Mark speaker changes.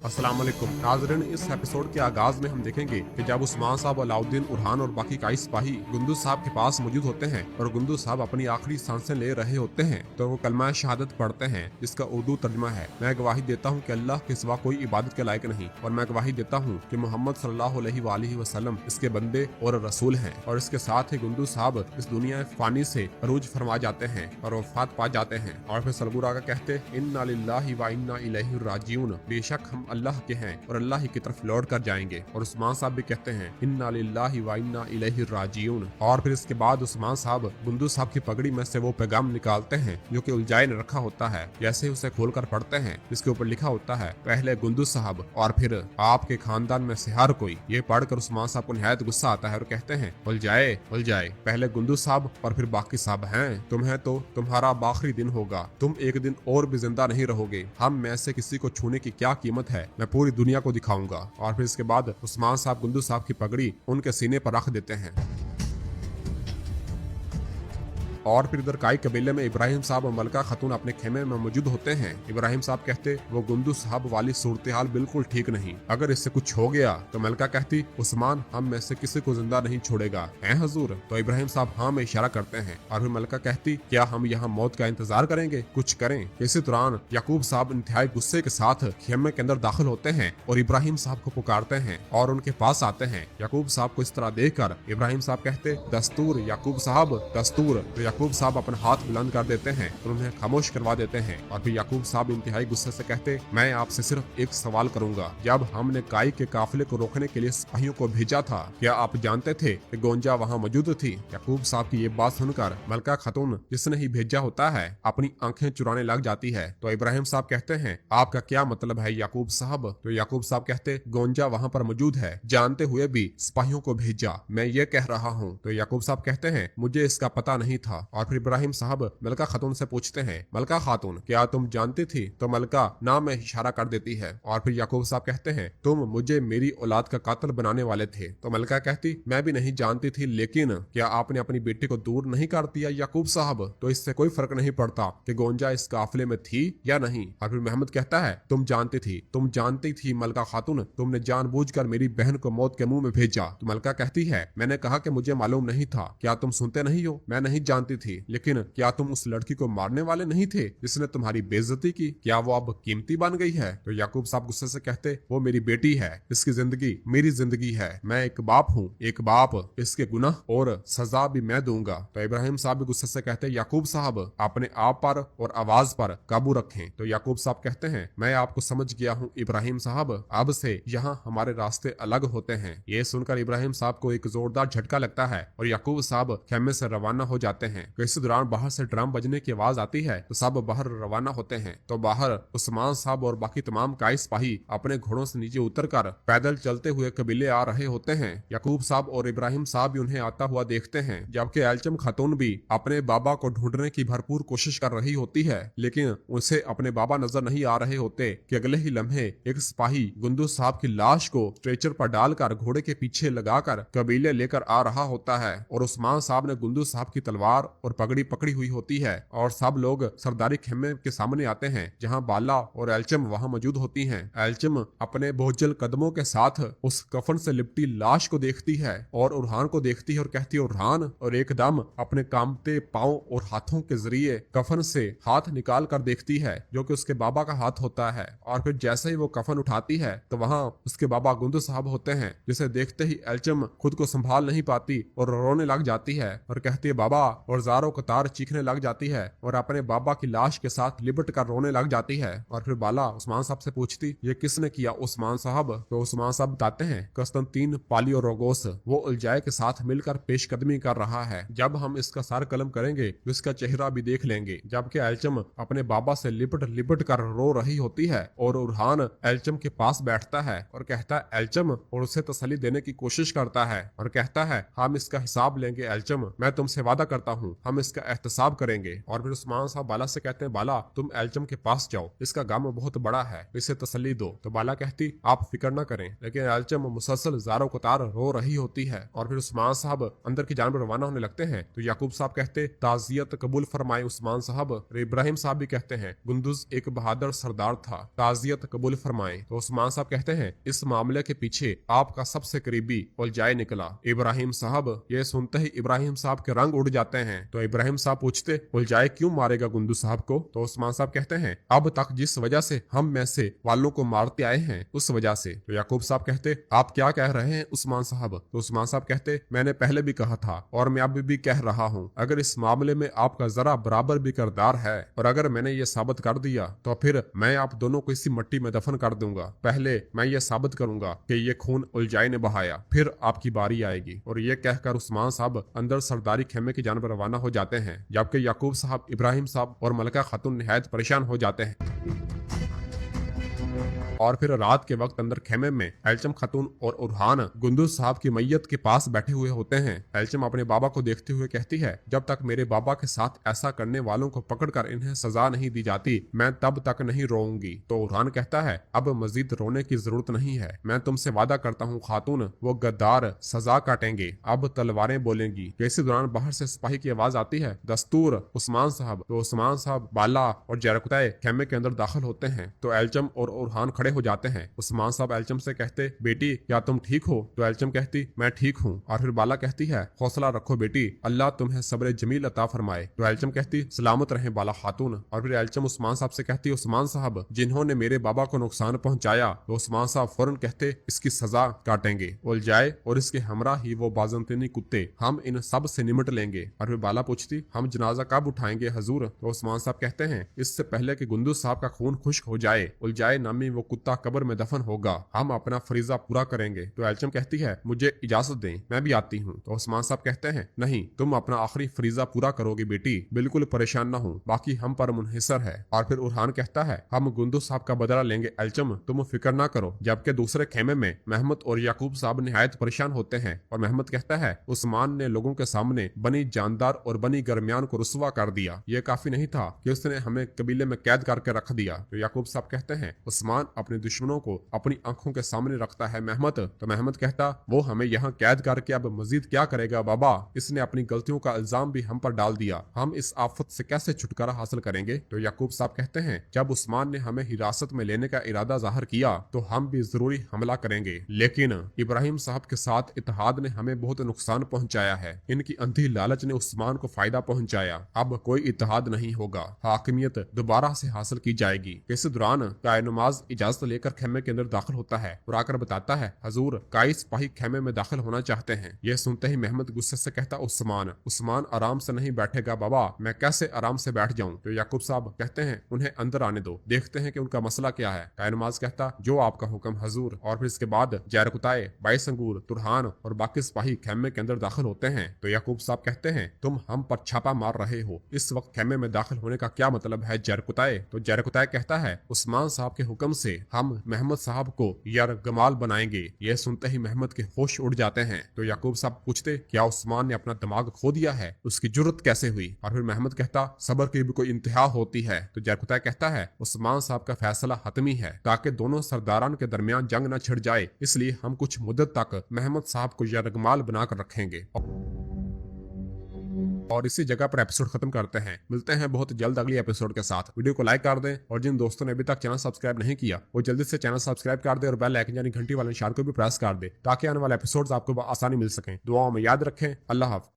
Speaker 1: अस्सलाम वालेकुम नाज़रीन, इस एपिसोड के आगाज में हम देखेंगे कि जब उस्मान साहब, अलाउद्दीन, उरहान और बाकी काई सिपाही गुंदुज साहब के पास मौजूद होते हैं और गुंदुज साहब अपनी आखिरी सांसें ले रहे होते हैं तो वो कलमा शहादत पढ़ते हैं, जिसका उर्दू तर्जुमा है, मैं गवाही देता हूँ कि अल्लाह के सिवा कोई इबादत के लायक नहीं और मैं गवाही देता हूँ कि मोहम्मद सल्लल्लाहु अलैहि वसल्लम इसके बंदे और रसूल हैं। और इसके साथ ही गुंदुज साहब इस दुनिया फानी से अरूज फरमा जाते हैं और वफात पा जाते हैं। और फिर सलगुर आगा कहते, इन्ना लिल्लाहि व इन्ना इलैहि राजिऊन, बेशक हम अल्लाह के हैं और अल्लाह ही की तरफ लौट कर जाएंगे। और उस्मान साहब भी कहते हैं, इन्ना लिल्लाहि व इन्ना इलैहि राजिऊन। और फिर इसके बाद उस्मान साहब गुंदुज साहब की पगड़ी में से वो पैगाम निकालते हैं जो कि उलझाए ने रखा होता है। जैसे ही उसे खोलकर पढ़ते हैं, जिसके ऊपर लिखा होता है, पहले गुंदुज साहब और फिर आपके खानदान में से हर कोई। ये पढ़कर उस्मान साहब को निहायत गुस्सा आता है और कहते हैं, उलझाए, पहले गुंदुज साहब और फिर बाकी साहब हैं। तुम्हें तो तुम्हारा आखिरी दिन होगा, तुम एक दिन और भी जिंदा नहीं रहोगे। हम में से किसी को छूने की क्या कीमत है, मैं पूरी दुनिया को दिखाऊंगा। और फिर इसके बाद उस्मान साहब गुंदुज साहब की पगड़ी उनके सीने पर रख देते हैं। और फिर इधर काई कबीले में इब्राहिम साहब और मलका खातून अपने खेमे में मौजूद होते हैं। इब्राहिम साहब कहते, वो गुंदुज साहब वाली सूरत हाल बिल्कुल ठीक नहीं, अगर इससे कुछ हो गया तो मलका कहती, उस्मान हम में से किसी को जिंदा नहीं छोड़ेगा, हैं हुजूर? तो इब्राहिम साहब हाँ में इशारा करते हैं। और फिर मलका कहती, क्या हम यहाँ मौत का इंतजार करेंगे? कुछ करें। इसी दौरान याकूब साहब इंतहाई गुस्से के साथ खेमे के अंदर दाखिल होते हैं और इब्राहिम साहब को पुकारते हैं और उनके पास आते हैं। याकूब साहब को इस तरह देखकर इब्राहिम साहब कहते, दस्तूर याकूब साहब, दस्तूर। याकूब साहब अपना हाथ बुलंद कर देते हैं और उन्हें खामोश करवा देते हैं। और फिर याकूब साहब इंतहाई गुस्से से कहते, मैं आपसे सिर्फ एक सवाल करूंगा, जब हमने काई के काफिले को रोकने के लिए सिपाहियों को भेजा था, क्या आप जानते थे कि गोंजा वहाँ मौजूद थी? याकूब साहब की ये बात सुनकर मलका खातून, जिसने ही भेजा होता है, अपनी आंखें चुराने लग जाती है। तो इब्राहिम साहब कहते हैं, आपका क्या मतलब है याकूब साहब? तो याकूब साहब कहते, गोंजा वहाँ पर मौजूद है, जानते हुए भी सिपाहियों को भेजा, मैं ये कह रहा हूँ। तो याकूब साहब कहते हैं, मुझे इसका पता नहीं था। और फिर इब्राहिम साहब मलका खातून से पूछते हैं, मलका खातून क्या तुम जानती थी? तो मलका नाम में इशारा कर देती है। और फिर याकूब साहब कहते हैं, तुम मुझे मेरी औलाद का कातिल बनाने वाले थे। तो मलका कहती, मैं भी नहीं जानती थी, लेकिन क्या आपने अपनी बेटी को दूर नहीं कर दिया याकूब साहब? तो इससे कोई फर्क नहीं पड़ता कि गोंजा इस काफिले में थी या नहीं। और फिर मोहम्मद कहता है, तुम जानती थी मलका खातून, तुमने जानबूझकर मेरी बहन को मौत के मुंह में भेजा। तो मलका कहती है, मैंने कहा कि मुझे मालूम नहीं था, क्या तुम सुनते नहीं हो? मैं नहीं जानती थी, लेकिन क्या तुम उस लड़की को मारने वाले नहीं थे जिसने तुम्हारी बेइज्जती की? क्या वो अब कीमती बन गई है? तो याकूब साहब गुस्से से कहते, वो मेरी बेटी है, इसकी जिंदगी मेरी जिंदगी है, मैं एक बाप हूँ, एक बाप, इसके गुनाह और सजा भी मैं दूंगा। तो इब्राहिम साहब भी गुस्से से कहते, याकूब साहब अपने आप पर और आवाज पर काबू रखें। तो याकूब साहब कहते हैं, मैं आपको समझ गया हूँ इब्राहिम साहब, अब से यहाँ हमारे रास्ते अलग होते हैं। ये सुनकर इब्राहिम साहब को एक जोरदार झटका लगता है और याकूब साहब खेमे से रवाना हो जाते हैं। इस दौरान बाहर से ड्रम बजने की आवाज आती है तो सब बाहर रवाना होते हैं। तो बाहर उस्मान साहब और बाकी तमाम काई सिपाही अपने घोड़ों से नीचे उतरकर पैदल चलते हुए कबीले आ रहे होते हैं। याकूब साहब और इब्राहिम साहब भी उन्हें आता हुआ देखते हैं, जबकि एलचम खातून भी अपने बाबा को ढूंढने की भरपूर कोशिश कर रही होती है, लेकिन उसे अपने बाबा नजर नहीं आ रहे होते कि अगले ही लम्हे एक सिपाही गुंदुज साहब की लाश को स्ट्रेचर पर डालकर घोड़े के पीछे लगाकर कबीले लेकर आ रहा होता है। और उस्मान साहब ने गुंदुज साहब की तलवार और पगड़ी पकड़ी हुई होती है और सब लोग सरदारी खेमे के सामने आते हैं, जहां बाला और एलचम वहां मौजूद होती हैं। एलचम अपने बोझल कदमों के साथ उस कफन से लिपटी लाश को देखती है और उरहान को देखती है और कहती है, उरहान, और एकदम अपने कांपते पांव और हाथों के जरिए कफन से हाथ निकाल कर देखती है, जो कि उसके बाबा का हाथ होता है। और फिर जैसे ही वो कफन उठाती है तो वहां उसके बाबा गुंदुज साहब होते हैं, जिसे देखते ही एलचम खुद को संभाल नहीं पाती और रोने लग जाती है और कहती है, बाबा, और जारो कतार चीखने लग जाती है और अपने बाबा की लाश के साथ लिपट कर रोने लग जाती है। और फिर बाला उस्मान साहब से पूछती, ये किसने किया उस्मान साहब? तो उस्मान साहब बताते हैं, कस्तंतीन पालियोरोगोस, वो उलझाए के साथ मिलकर पेशकदमी कर रहा है। जब हम इसका सर कलम करेंगे तो इसका चेहरा भी देख लेंगे। जबकि एलचम अपने बाबा से लिपट लिपट कर रो रही होती है और उरहान एलचम के पास बैठता है और कहता है, एलचम, और उसे तसल्ली देने की कोशिश करता है और कहता है, हम इसका हिसाब लेंगे एलचम, मैं तुमसे वादा करता हूँ हूँ, हम इसका एहतसाब करेंगे। और फिर उस्मान साहब बाला से कहते हैं, बाला तुम एल्चम के पास जाओ, इसका गम बहुत बड़ा है, इसे तसल्ली दो। तो बाला कहती आप फिक्र न करें, लेकिन एल्चम मुसलसल ज़ारो कतार रो रही होती है। और फिर उस्मान साहब अंदर की जानब रवाना होने लगते हैं। तो याकूब साहब कहते ताजियत कबूल फरमाए उस्मान साहब। इब्राहिम साहब भी कहते हैं गुंदुज एक बहादुर सरदार था, ताजियत कबूल फरमाए। तो उस्मान साहब कहते हैं इस मामले के पीछे आपका सबसे करीबी उलझाए निकला। इब्राहिम साहब ये सुनते ही इब्राहिम साहब के रंग उड़ जाते हैं। तो इब्राहिम साहब पूछते उलझाए क्यों मारेगा गुंदुज साहब को? तो उस्मान साहब कहते हैं अब तक जिस वजह से हम में से वालों को मारते आए हैं उस वजह से। तो याकूब साहब कहते आप क्या कह रहे हैं उस्मान साहब? तो उस्मान साहब कहते मैंने पहले भी कहा था और मैं अब भी कह रहा हूँ, अगर इस मामले में आपका जरा बराबर भी किरदार है और अगर मैंने ये साबित कर दिया तो फिर मैं आप दोनों को इसी मिट्टी में दफन कर दूंगा। पहले मैं ये साबित करूंगा कि ये खून उलझाई ने बहाया, फिर आपकी बारी आएगी। और ये कहकर उस्मान साहब अंदर सरदारी खेमे की जानब रवाना हो जाते हैं, जबकि याकूब साहब, इब्राहिम साहब और मलका खातून निहायत परेशान हो जाते हैं। और फिर रात के वक्त अंदर खेमे में एल्चम खातून और उरहान गुंदुज साहब की मैयत के पास बैठे हुए होते हैं। एल्चम अपने बाबा को देखते हुए कहती है जब तक मेरे बाबा के साथ ऐसा करने वालों को पकड़कर इन्हें सजा नहीं दी जाती मैं तब तक नहीं रोऊंगी। तो उरहान कहता है अब मजीद रोने की जरूरत नहीं है, मैं तुमसे वादा करता हूँ खातून वो गद्दार सजा काटेंगे, अब तलवारें बोलेंगी। इसी दौरान बाहर से सिपाही की आवाज आती है दस्तूर उस्मान साहब। तो उस्मान साहब, बाला और जरकुताए खेमे के अंदर दाखिल होते हैं। तो एल्चम और उरहान खड़े हो जाते हैं। उस्मान साहब एल्चम से कहते बेटी क्या तुम ठीक हो? तो एल्चम कहती मैं ठीक हूँ। और फिर बाला कहती है हौसला रखो बेटी, अल्लाह तुम्हें सब्र जमील अता फरमाए। तो एल्चम कहती सलामत रहे बाला खातून। और फिर एल्चम उस्मान साहब से कहती उस्मान साहब जिन्होंने मेरे बाबा को नुकसान पहुंचाया। तो उस्मान साहब फौरन कहते इसकी सजा काटेंगे, उलझाए और इसके हमरा ही वो बाजंतीनी कुत्ते, हम इन सब से निमट लेंगे। और फिर बाला पूछती हम जनाजा कब उठाएंगे हजूर? तो उस्मान साहब कहते हैं इससे पहले कि गुंदुज साहब का खून खुश्क हो जाए, उलझाए नामी वो कुत्ता कब्र में दफन होगा, हम अपना फरीजा पूरा करेंगे। तो एल्चम कहती है मुझे इजाजत दें, मैं भी आती हूँ। तो उस्मान साहब कहते हैं नहीं, तुम अपना आखिरी फरीजा पूरा करोगे बेटी, बिल्कुल परेशान ना हो, बाकी हम पर मुनहिसर है। और फिर उरहान कहता है हम गुंदुज साहब का बदला लेंगे एल्चम, तुम फिक्र ना करो। जबकि दूसरे खेमे में महमद और याकूब साहब निहायत परेशान होते हैं। और महमद कहता है उस्मान ने लोगों के सामने बनी जानदार और बनी गरमियान को रुसवा कर दिया, ये काफी नहीं था कि उसने हमें कबीले में कैद करके रख दिया। तो याकूब साहब कहते हैं उस्मान अपने दुश्मनों को अपनी आंखों के सामने रखता है महमद। तो महमद कहता वो हमें यहाँ कैद करके अब मजीद क्या करेगा बाबा, इसने अपनी गलतियों का इल्जाम भी हम पर डाल दिया, हम इस आफत से कैसे छुटकारा हासिल करेंगे? तो याकूब साहब कहते हैं जब उस्मान ने हमें हिरासत में लेने का इरादा जाहिर किया तो हम भी जरूरी हमला करेंगे, लेकिन इब्राहिम साहब के साथ इत्तेहाद ने हमें बहुत नुकसान पहुंचाया है, इनकी अंधी लालच ने उस्मान को फायदा पहुंचाया, अब कोई इत्तेहाद नहीं होगा, हाकिमियत दोबारा से हासिल की जाएगी। इस दौरान कायनुमाज इजाजत लेकर खेमे के अंदर दाखिल होता है और आकर बताता है हजूर कई सिपाही खेमे में दाखिल होना चाहते हैं। यह सुनते ही महमद गुस्से से कहता उस्मान आराम से नहीं बैठेगा बाबा, मैं कैसे आराम से बैठ जाऊं? तो याकूब साहब कहते हैं उन्हें अंदर आने दो, देखते हैं कि उनका मसला क्या है। कायनुमाज कहता जो आपका हुक्म हजूर। और फिर इसके बाद जैरकुताए, बाईसंगूर, तुरहान और बाकी सिपाही खेमे के अंदर दाखिल होते हैं। तो याकूब साहब कहते हैं तुम हम पर छापा मार रहे हो, इस वक्त खेमे में दाखिल होने का क्या मतलब है जैरकुताए? तो जैरकुताए कहता है उस्मान साहब के हुक्म से हम महमद साहब को यरगमाल बनाएंगे। यह सुनते ही महमद के होश उड़ जाते हैं। तो याकूब साहब पूछते क्या उस्मान ने अपना दिमाग खो दिया है, उसकी जुर्रत कैसे हुई? और फिर महमद कहता सबर की भी कोई इंतहा होती है। तो जरकुताय कहता है उस्मान साहब का फैसला हतमी है, ताकि दोनों सरदारान के दरमियान जंग न छिड़ जाए, इसलिए हम कुछ मुद्दत तक महमद साहब को यरगमाल बनाकर रखेंगे। और इसी जगह पर एपिसोड खत्म करते हैं। मिलते हैं बहुत जल्द अगली एपिसोड के साथ। वीडियो को लाइक कर दें और जिन दोस्तों ने अभी तक चैनल सब्सक्राइब नहीं किया वो जल्दी से चैनल सब्सक्राइब कर दे और बेल आइकन यानी घंटी वाले निशान को भी प्रेस कर दे, ताकि आने वाले एपिसोड्स आपको आसानी मिल सकें। दुआओं में याद रखें। अल्लाह हाफ़िज़।